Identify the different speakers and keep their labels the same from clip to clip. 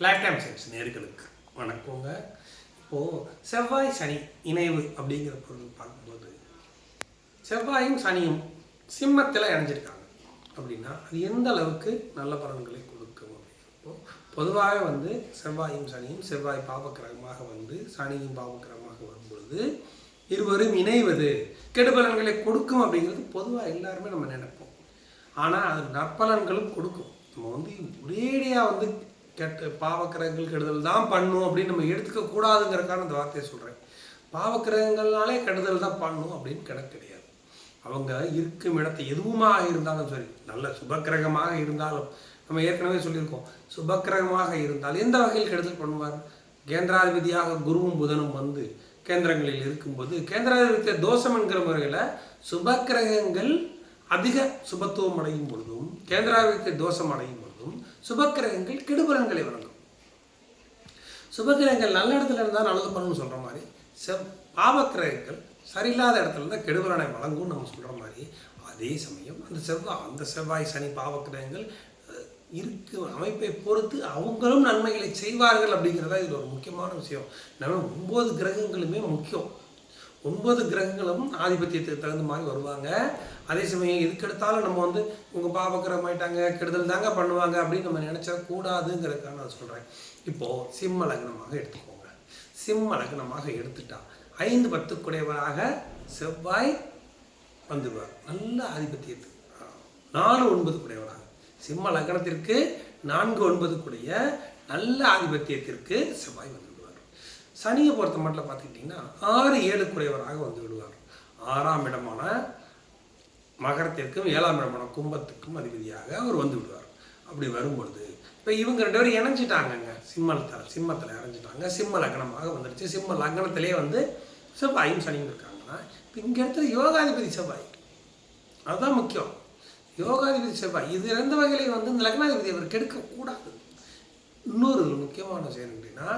Speaker 1: Life time science நேர்களுக்கு வணக்கங்க. இப்போது செவ்வாய் சனி இணைவு அப்படிங்கிற பொருள் பார்க்கும்போது செவ்வாயும் சனியும் சிம்மத்தில் இணைஞ்சிருக்காங்க அப்படின்னா அது எந்த அளவுக்கு நல்ல பலன்களை கொடுக்கும் அப்படிங்கிறப்போ பொதுவாகவே செவ்வாயும் சனியும் செவ்வாய் பாவக்கிரகமாக சனியும் பாவக்கிரகமாக வரும்பொழுது இருவரும் இணைவது கெடுபலன்களை கொடுக்கும் அப்படிங்கிறது பொதுவாக எல்லாருமே நம்ம நினைப்போம். ஆனால் அது நற்பலன்களும் கொடுக்கும். நம்ம ஒரேடியாக கெட்ட பாவக்கிரகங்கள் கெடுதல் தான் பண்ணும் அப்படின்னு நம்ம எடுத்துக்க கூடாதுங்கிறக்கான அந்த வார்த்தையை சொல்கிறேன். பாவக்கிரகங்கள்னாலே கெடுதல் தான் பண்ணும் அப்படின்னு கணக்கு கிடையாது. அவங்க இருக்கும் இடத்தை எதுவுமாக இருந்தாலும் சரி, நல்ல சுபக்கிரகமாக இருந்தாலும் நம்ம ஏற்கனவே சொல்லியிருக்கோம், சுபக்கிரகமாக இருந்தால் எந்த வகையில் கெடுதல் பண்ணுவார்? கேந்திராதிபதியாக குருவும் புதனும் கேந்திரங்களில் இருக்கும்போது கேந்திராதிபத்திய தோஷம் என்கிற முறையில் சுபக்கிரகங்கள் அதிக சுபத்துவம் அடையும் பொழுதும் கேந்திராதிபத்திய தோஷம் அடையும் சுபக்கிரகங்கள் கெடுபலன்களை வழங்கும். சுபக்கிரகங்கள் நல்ல இடத்துல இருந்தால் நல்லது பண்ணணும்னு சொல்கிற மாதிரி பாவக்கிரகங்கள் சரியில்லாத இடத்துல இருந்தால் கெடுபலனை வழங்கும்னு நம்ம சொல்கிற மாதிரி, அதே சமயம் அந்த செவ்வாய் சனி பாவக்கிரகங்கள் அமைப்பை பொறுத்து அவங்களும் நன்மைகளை செய்வார்கள் அப்படிங்கிறதா இது ஒரு முக்கியமான விஷயம். நம்ம 9 கிரகங்களுமே முக்கியம். 9 கிரகங்களும் ஆதிபத்தியத்துக்கு தகுந்த மாதிரி வருவாங்க. அதே சமயம் எதுக்கெடுத்தாலும் நம்ம உங்கள் பாவக்கிரகம் ஆயிட்டாங்க கெடுதல் தாங்க பண்ணுவாங்க அப்படின்னு நம்ம நினச்சக்கூடாதுங்கிறதுக்காக நான் சொல்கிறேன். இப்போது சிம்ம லக்னமாக எடுத்துக்கோங்க. சிம்ம லக்னமாக எடுத்துட்டா 5-10 குடையவராக செவ்வாய் வந்துடுவார். நல்ல ஆதிபத்தியத்துக்கு 4-9 குடையவராக சிம்ம லக்னத்திற்கு 4-9 குடைய நல்ல ஆதிபத்தியத்திற்கு செவ்வாய் வந்துடுவார். சனியை பொறுத்த மட்டும் பார்த்துக்கிட்டிங்கன்னா 6-7 குறைவராக விடுவார். 6ஆம் இடமான மகரத்திற்கும் 7ஆம் இடமான கும்பத்துக்கும் அதிபதியாக அவர் விடுவார். அப்படி வரும்பொழுது இப்போ இவங்க 2 பேரும் இணைஞ்சிட்டாங்கங்க. சிம்மத்தில் இணைஞ்சிட்டாங்க. சிம்ம லக்னமாக வந்துடுச்சு. சிம்ம லக்னத்திலே செவ்வாயும் சனியும் இருக்காங்கன்னா இப்போ இங்கே இடத்துல யோகாதிபதி செவ்வாய், அதுதான் முக்கியம். யோகாதிபதி செவ்வாய் இது 2 வகையிலையும் இந்த லக்னாதிபதி அவர் கெடுக்கக்கூடாது. இன்னொரு முக்கியமான விஷயம் அப்படின்னா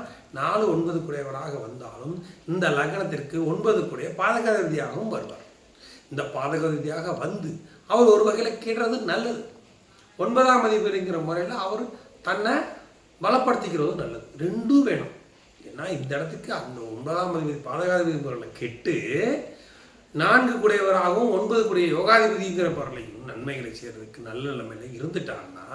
Speaker 1: 4-9 குடையவராக வந்தாலும் இந்த லக்னத்திற்கு 9 குடைய பாதகாதிபதியாகவும் வருவார். இந்த பாதகாதிபதியாக அவர் ஒரு வகையில் கெடுறது நல்லது. 9ஆம் அதிபதிங்கிற முறையில் அவர் தன்னை பலப்படுத்திக்கிறது நல்லது. ரெண்டும் வேணும். ஏன்னா இந்த இடத்துக்கு அந்த 9ஆம் அதிபதி பாதகாதிபதி முறையில் கெட்டு 4 குடையவராகவும் 9 குடைய யோகாதிபதிங்கிற பொருளையும் நன்மைகளை செய்கிறதுக்கு நல்ல நிலைமையில இருந்துட்டாங்கன்னா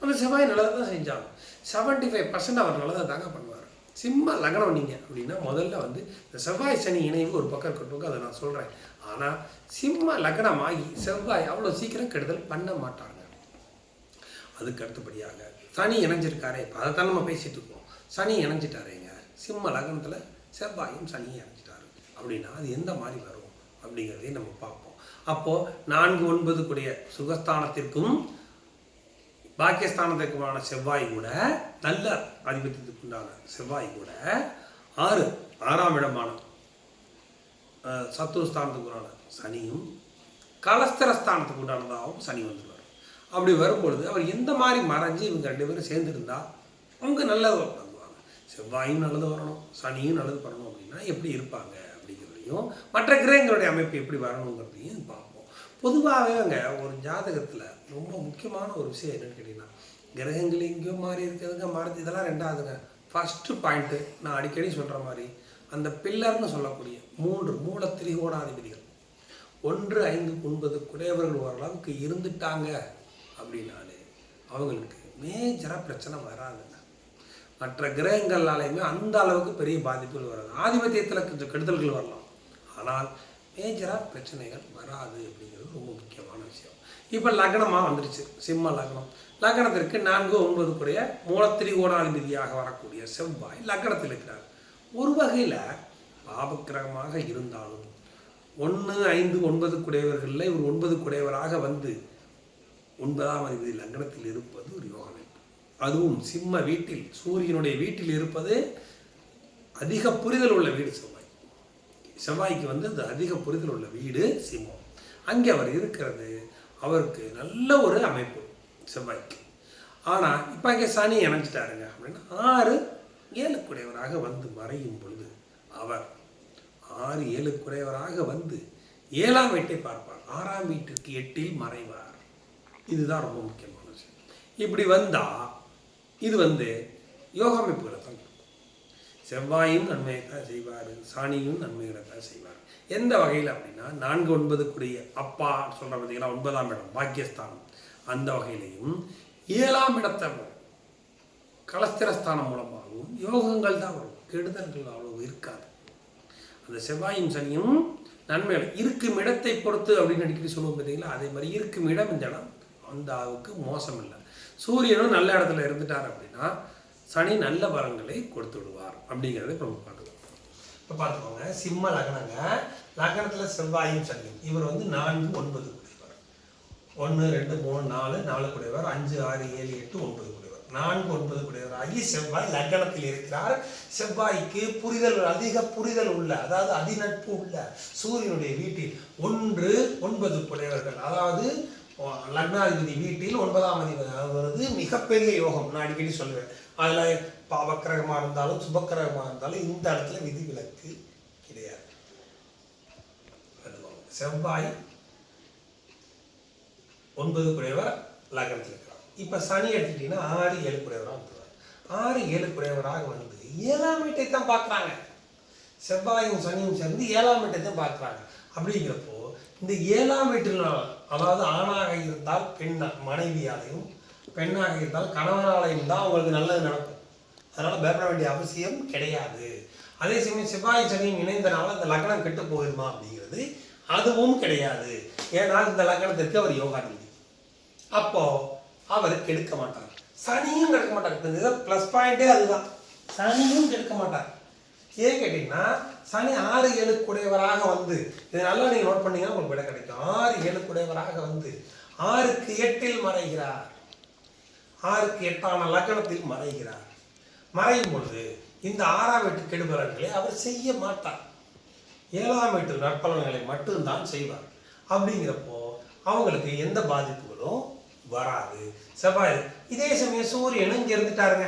Speaker 1: அந்த செவ்வாய் நல்லதை தான் செஞ்சாலும் 75% அவர் நல்லதை தாங்க பண்ணுவார். சிம்ம லக்னம் நீங்கள் அப்படின்னா முதல்ல இந்த செவ்வாய் சனி இணைவு ஒரு பக்கம் இருக்கட்டும், அதை நான் சொல்கிறேன். ஆனால் சிம்ம லக்னமாகி செவ்வாய் அவ்வளோ சீக்கிரம் கெடுதல் பண்ண மாட்டாங்க. அதுக்கு அடுத்தபடியாக சனி இணைஞ்சிருக்காரே, இப்போ அதை தான் நம்ம பேசிகிட்டு இருக்கோம். சனி இணைஞ்சிட்டாரேங்க, சிம்ம லக்னத்தில் செவ்வாயும் சனியும் இணைஞ்சிட்டாரு அப்படின்னா அது எந்த மாதிரி வரும் அப்படிங்கிறதையும் நம்ம பார்ப்போம். அப்போது 4-9 கூடிய சுகஸ்தானத்திற்கும் பாக்கியஸ்தானத்திற்குமான செவ்வாய் கூட நல்ல ஆதிபத்தியத்துக்கு உண்டான செவ்வாய் கூட 6ஆம் இடமான சத்துருஸ்தானத்துக்குண்டான சனியும் கலஸ்தரஸ்தானத்துக்கு உண்டானதாகவும் சனி வந்துடுவார். அப்படி வரும்பொழுது அவர் எந்த மாதிரி மறைஞ்சு இவங்க 2 பேரும் சேர்ந்துருந்தா அவங்க நல்லது பண்ணுவாங்க. செவ்வாயும் நல்லது வரணும், சனியும் நல்லது பண்ணணும் அப்படின்னா எப்படி இருப்பாங்க அப்படிங்கிறதையும் மற்ற கிரகங்களுடைய அமைப்பு எப்படி வரணுங்கிறதையும் பார்ப்போம். பொதுவாகவே ஒரு ஜாதகத்தில் ரொம்ப முக்கியமான ஒரு விஷயம் என்னென்னு கேட்டிங்கன்னா, கிரகங்கள் எங்கேயோ மாறி இருக்கிறதுங்க மாறுது, இதெல்லாம் 2ஆவதுங்க. ஃபஸ்ட்டு பாயிண்ட்டு நான் அடிக்கடி சொல்கிற மாதிரி அந்த பில்லர்னு சொல்லக்கூடிய 3 மூல திரிகோணாதிபதிகள் 1-5-9 குடையவர்கள் ஓரளவுக்கு இருந்துட்டாங்க அப்படின்னாலே அவங்களுக்கு மேஜராக பிரச்சனை வராதுங்க. மற்ற கிரகங்களாலேயுமே அந்த அளவுக்கு பெரிய பாதிப்புகள் வராது. ஆதிபத்தியத்தில் கொஞ்சம் கெடுதல்கள் வரலாம், ஆனால் மேஜராக பிரச்சனைகள் வராது அப்படிங்கிறது ரொம்ப முக்கியமான விஷயம். இப்போ லக்னமாக வந்துடுச்சு. சிம்ம லக்னம் லக்னத்திற்கு 4-9 குடைய மூலத்திரிகோணாதிபதியாக வரக்கூடிய செவ்வாய் லக்னத்தில் இருக்கிறார். ஒரு வகையில் பாவக்கிரகமாக இருந்தாலும் 1-5-9 குடையவர்களில் இவர் 9 குடையவராக 9ஆம் அதிபதி லக்னத்தில் இருப்பது ஒரு யோக அமைப்பு. அதுவும் சிம்ம வீட்டில் சூரியனுடைய வீட்டில் இருப்பது அதிக புரிதல் உள்ள வீடு செவ்வாய். செவ்வாய்க்கு அது அதிக புரிதல் உள்ள வீடு சிம்மம். அங்கே அவர் இருக்கிறது அவருக்கு நல்ல ஒரு அமைப்பு செவ்வாய்க்கு. ஆனால் இப்போ அங்கே சனி இணைஞ்சிட்டாருங்க அப்படின்னா 6-7 குடையவராக மறையும் பொழுது அவர் 6-7 குடையவராக 7ஆம் வீட்டை பார்ப்பார். 6ஆம் வீட்டிற்கு 8இல் மறைவார். இதுதான் ரொம்ப முக்கியமான விஷயம். இப்படி வந்தால் இது யோகா அமைப்புகளை தான் கொடுக்கும். செவ்வாயும் நன்மையை தான் செய்வார், சனியும் நன்மைகளை தான் செய்வார். எந்த வகையில் அப்படின்னா 4-9 அப்பா சொல்கிற பார்த்தீங்கன்னா 9ஆம் இடம் பாக்கியஸ்தானம், அந்த வகையிலையும் 7ஆம் இடத்தை கலஸ்திரஸ்தானம் மூலமாகவும் யோகங்கள் தான் வரும், கெடுதல்கள் அவ்வளவு இருக்காது. அந்த செவ்வாயும் சனியும் நன்மைகள் இருக்கும் இடத்தை பொறுத்து அப்படின்னு அடிக்கடி சொல்லுவோம் பார்த்தீங்களா, அதே மாதிரி இருக்கும் இடம் இந்த இடம் அந்த அளவுக்கு மோசம் இல்லை. சூரியனும் நல்ல இடத்துல இருந்துட்டார் அப்படின்னா சனி நல்ல பலன்களை கொடுத்து விடுவார் அப்படிங்கிறத இப்போ நம்ம பார்க்கலாம். இப்போ பார்த்துக்கோங்க, சிம்ம லக்னங்க, லக்னத்தில் செவ்வாயும் சனியும், இவர் 4-9 கூடியவர், 1 2 3 4 4 கூடியவர், 5 6 7 8 9 கூடியவர், 4-9 கூடியவர் ஆகி செவ்வாய் லக்னத்தில் இருக்கிறார். செவ்வாய்க்கு புரிதல், அதிக புரிதல் உள்ள, அதாவது அதிநட்பு உள்ள சூரியனுடைய வீட்டில் 1-9 கூடியவர்கள், அதாவது லக்னாதிபதி வீட்டில் 9ஆம் அதிபதி வருது, மிகப்பெரிய யோகம். நான் அடிக்கடி சொல்லுவேன், அதில் பாவக்கிரகமாக இருந்தாலும் சுபக்கிரகமாக இருந்தாலும் இந்த இடத்துல விதிவிலக்கு கிடையாது. செவ்வாய் 9 கூடியவர் லக்னத்தில் இருக்கிறார். இப்போ சனி எடுத்துக்கிட்டீங்கன்னா 6-7 கூடியவராக வந்துடுவார். 6-7 கூடியவராக வந்து 7ஆம் வீட்டை தான் பார்க்குறாங்க. செவ்வாயும் சனியும் சேர்ந்து 7ஆம் வீட்டை தான் பார்க்குறாங்க. அப்படிங்கிறப்போ இந்த 7ஆம் வீட்டில், அதாவது ஆணாக இருந்தால் மனைவியாலையும், பெண்ணாக இருந்தால் கணவனாலையும் தான் அவங்களுக்கு நல்லது நடக்கும். அதனால் பயப்பட வேண்டிய அவசியம் கிடையாது. அதே சமயம் செவ்வாய் சனியும் இணைந்தனால இந்த லக்னம் கெட்டு போயிருமா அப்படிங்கிறது அதுவும் கிடையாது. ஏன்னா இந்த லக்னத்திற்கு அவர் யோகாதிபதி, அப்போ அவர் கெடுக்க மாட்டார், சனியும் கெடுக்க மாட்டார். ப்ளஸ் பாயிண்டே அதுதான், சனியும் கெடுக்க மாட்டார். ஏன் கேட்டிங்கன்னா சனி 6-7 கூடையவராக வந்து, இது நல்லா நீங்கள் நோட் பண்ணீங்கன்னா உங்களுக்கு விட கிடைக்கும். 6-7 கூடையவராக வந்து 6க்கு 8 மறைகிறார், 6க்கு 8ஆன லக்னத்தில் மறைகிறார். மறையும் பொழுது இந்த 6ஆம் வீட்டு கெடுபலன்களை அவர் செய்ய மாட்டார், 7ஆம் வீட்டு நற்பலன்களை மட்டும்தான் செய்வார். அப்படிங்கிறப்போ அவங்களுக்கு எந்த பாதிப்புகளும் வராது. செவ்வாய் இதே சமயம் சூரியனும் இங்கே இருந்துட்டாருங்க,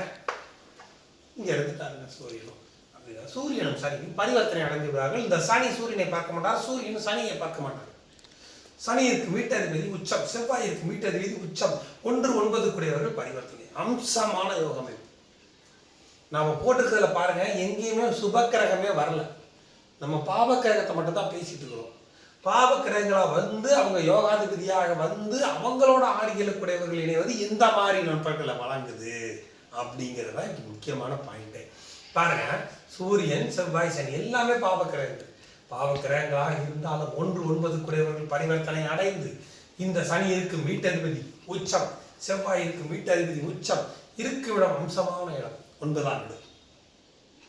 Speaker 1: சூரியனும் அப்படின்னா சூரியனும் சனியும் பரிவர்த்தனை அடைந்துவிடுவார்கள். இந்த சனி சூரியனை பார்க்க மாட்டார், சூரியன் சனியை பார்க்க மாட்டார். சனியிற்கு வீட்டதிபதி உச்சம், செவ்வாயிற்கு வீட்டதிபதி உச்சம், 1-9 கூடியவர்கள் பரிவர்த்தனை, அம்சமான யோகம். நாம் போட்டிருக்கிறதுல பாருங்க, எங்கேயுமே சுபக்கிரகமே வரல, நம்ம பாவக்கிரகத்தை மட்டும் தான் பேசிட்டு இருக்கிறோம். பாவக்கிரகங்களாக வந்து அவங்க யோகாதிபதியாக வந்து அவங்களோட 6-7 கூடியவர்கள் இணைவது எந்த மாதிரி நண்பர்களை வழங்குது அப்படிங்கிறது தான் இப்போ முக்கியமான பாயிண்ட்டு. பாருங்க, சூரியன் செவ்வாய் சனி எல்லாமே பாவக்கிரகங்கள். பாவக்கிரகங்களாக இருந்தாலும் 1-9 கூடியவர்கள் பரிவர்த்தனை அடைந்து இந்த சனி இருக்கும் வீட்டதிபதி உச்சம், செவ்வாய் இருக்கும் வீட்டதிபதி உச்சம், இருக்கும் இடம் அம்சமான இடம் 9ஆம் இடம்.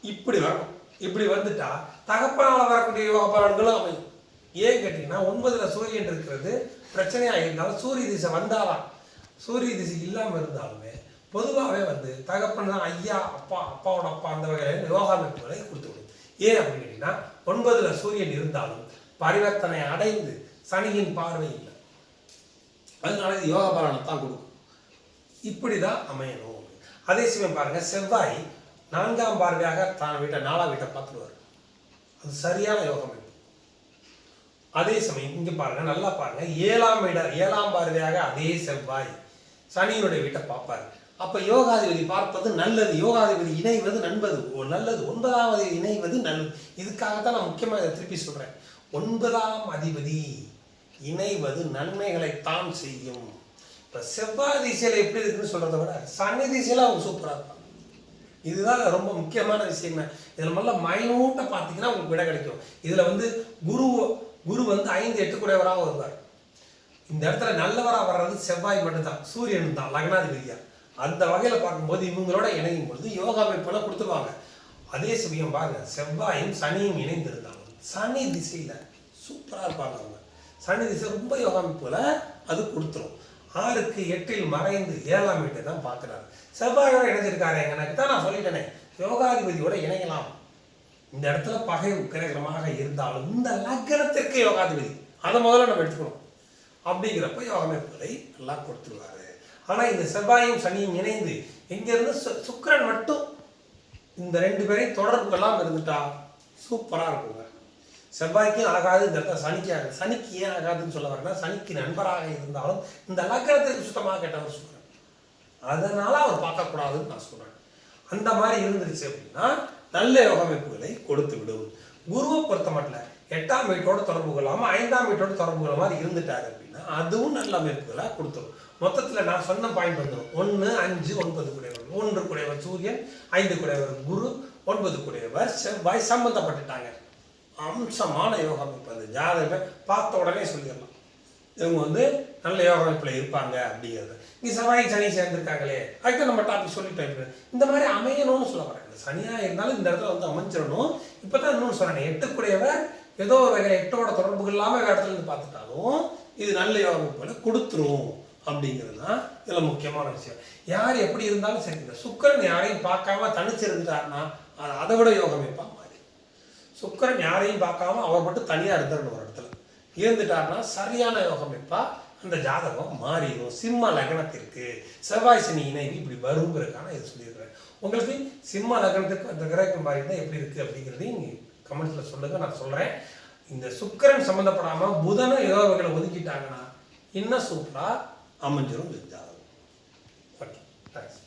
Speaker 1: இப்படி வரணும். இப்படி வந்துட்டா தகப்பனால் வரக்கூடிய யோக பலன்களும் அமையும். ஏன் கேட்டீங்கன்னா 9ல் சூரியன் இருக்கிறது பிரச்சனையாக இருந்தாலும் சூரிய திசை வந்தாலாம், சூரிய திசை இல்லாமல் இருந்தாலுமே பொதுவாகவே வந்து தகப்பன் தான் ஐயா, அப்பா, அப்பாவோட அப்பா, அந்த வகையில யோகா அமைப்புகளை கொடுத்து விடும். ஏன் அப்படின்னு கேட்டீங்கன்னா 9ல் சூரியன் இருந்தாலும் பரிவர்த்தனை அடைந்து சனியின் பார்வை இல்லை, அதனால இது யோகா பலனை தான் கொடுக்கும். இப்படிதான் அமையணும். அதே சமயம் பாருங்க, செவ்வாய் 4ஆம் பார்வையாக தான் வீட்டை 4ஆம் வீட்டை பார்த்துடுவார், அது சரியான யோகம். அதே சமயம் இங்க பாருங்க, நல்லா பாருங்க, 7ஆம் பார்வையாக அதே செவ்வாய் சனியினுடைய வீட்டை பார்ப்பாரு. அப்ப யோகாதிபதி பார்ப்பது நல்லது, யோகாதிபதி இணைவது நல்லது. 9ஆவது இணைவது நல்லது. இதுக்காகத்தான் நான் முக்கியமாக இதை திருப்பி சொல்றேன், 9ஆம் அதிபதி இணைவது நன்மைகளைத்தான் செய்யும். இப்ப செவ்வாய் திசையில எப்படி இருக்குன்னு சொல்றதை விட சனி திசையில அவங்க சூப்பரா இருப்பாங்க. இதுதான் ரொம்ப முக்கியமான விஷயம். இதுல முதல்ல மைனூட்டா பார்த்தீங்கன்னா உங்களுக்கு விட கிடைக்கும். இதுல வந்து குரு வந்து 5-8 கூடையவராக வருவார். இந்த இடத்துல நல்லவராக வர்றது செவ்வாய் மட்டும்தான், சூரியன் தான் லக்னாதிபதியா. அந்த வகையில பார்க்கும்போது இவங்களோட இணையும் பொழுது யோகா அமைப்பெல்லாம் கொடுத்துருவாங்க. அதே சமயம் பாருங்க, செவ்வாயும் சனியும் இணைந்திருந்தாலும் சனி திசையில சூப்பரா இருப்பாங்க அவங்க. சனி திசை ரொம்ப யோகா அமைப்புகளை அது கொடுத்துரும். 6க்கு 8 மறைந்து 7ஆம் வீட்டை தான் பார்க்கிறாரு. செவ்வாயோட இணைஞ்சிருக்காரு. எனக்கு தான் நான் சொல்லிட்டேனே, யோகாதிபதியோட இணையலாம். இந்த இடத்துல பகை கிரகமாக இருந்தாலும் இந்த லக்னத்திற்கு யோகாதிபதி, அதை முதல்ல நம்ம எடுத்துக்கணும். அப்படிங்கிறப்ப யோக அமைப்புகளை நல்லா கொடுத்துருவாரு. ஆனா இந்த செவ்வாயும் சனியும் இணைந்து எங்கிருந்து சுக்கிரன் மட்டும் இந்த 2 பேரையும் தொடர்புகள்லாம் இருந்துட்டா சூப்பரா இருக்குங்க. செவ்வாய்க்கும் ஆகாது, இந்த இடத்துல சனிக்கு ஆகாது. சனிக்கு ஏன் ஆகாதுன்னு சொல்ல வரேன்னா, சனிக்கு நண்பராக இருந்தாலும் இந்த லக்னத்திற்கு சுத்தமாக கெட்டவர் சுக்கிரன், அதனால அவர் பார்க்கக்கூடாதுன்னு நான் சொல்றேன். அந்த மாதிரி இருந்துருச்சு அப்படின்னா நல்ல யோக அமைப்புகளை கொடுத்து விடும். குருவை பொறுத்த மட்டும் 8ஆம் வீட்டோட தொடர்பு கொள்ளாமல் 5ஆம் வீட்டோட தொடர்பு கொள்ள மாதிரி இருந்துட்டாரு அப்படின்னா அதுவும் நல்ல அமைப்புகளை கொடுத்துரும். மொத்தத்தில் நான் சொன்ன பாயிண்ட் வந்துடும். 1, 5, 9 குடையவர், 1 குடையவர் சூரியன், 5 குடையவர் குரு, 9 குடையவர் செவ்வாய் சம்பந்தப்பட்டுட்டாங்க. அம்சமான யோக அமைப்பு. அந்த ஜாதகத்தை பார்த்த உடனே சொல்லிடலாம் இவங்க நல்ல யோக அமைப்பில் இருப்பாங்க அப்படிங்கிறது. இங்கே செவ்வாய் சனி சேர்ந்துருக்காங்களே, அதுக்கு நம்ம டாபிக் சொல்லிட்டோம். இந்த மாதிரி அமையணும்னு சொல்ல வரேன். சனியாக இருந்தாலும் இந்த இடத்துல அமைஞ்சிடணும். இப்போ தான் இன்னொன்று சொல்கிறேன், 8 குடையவர் ஏதோ ஒரு வகையில் 8ஓட தொடர்புகள் இல்லாமல் இடத்துல இருந்து பார்த்துட்டாலும் இது நல்ல யோக அமைப்புகளை கொடுத்துரும் அப்படிங்கிறது தான் இதில் முக்கியமான விஷயம். யார் எப்படி இருந்தாலும் சரி, இந்த சுக்கிரன் யாரையும் பார்க்காம தனிச்சு இருந்துட்டாருன்னா அது அதை விட யோக அமைப்பாக மாறி. சுக்கிரன் யாரையும் பார்க்காம அவர் மட்டும் தனியாக இருந்துடணும் ஒரு இடத்துல இருந்துட்டாருன்னா சரியான யோக அமைப்பாக அந்த ஜாதகம் மாறிடும். சிம்ம லக்னத்திற்கு செவ்வாய் சனி இணைவு இப்படி வருங்கிறதுக்கான இது சொல்லியிருக்கிறேன். உங்களுக்கு சிம்ம லக்னத்துக்கு அந்த கிரகம் மாறி தான் எப்படி இருக்குது அப்படிங்கிறதையும் நீங்கள் கமெண்ட்ஸில் சொல்லுங்கள், நான் சொல்கிறேன். இந்த சுக்கிரன் சம்மந்தப்படாமல் புதனை ஏதோ வகைகளை ஒதுக்கிட்டாங்கன்னா இன்னும் சூப்பராக அமைஞ்சிரும் ஜாதகம். Okay, thanks.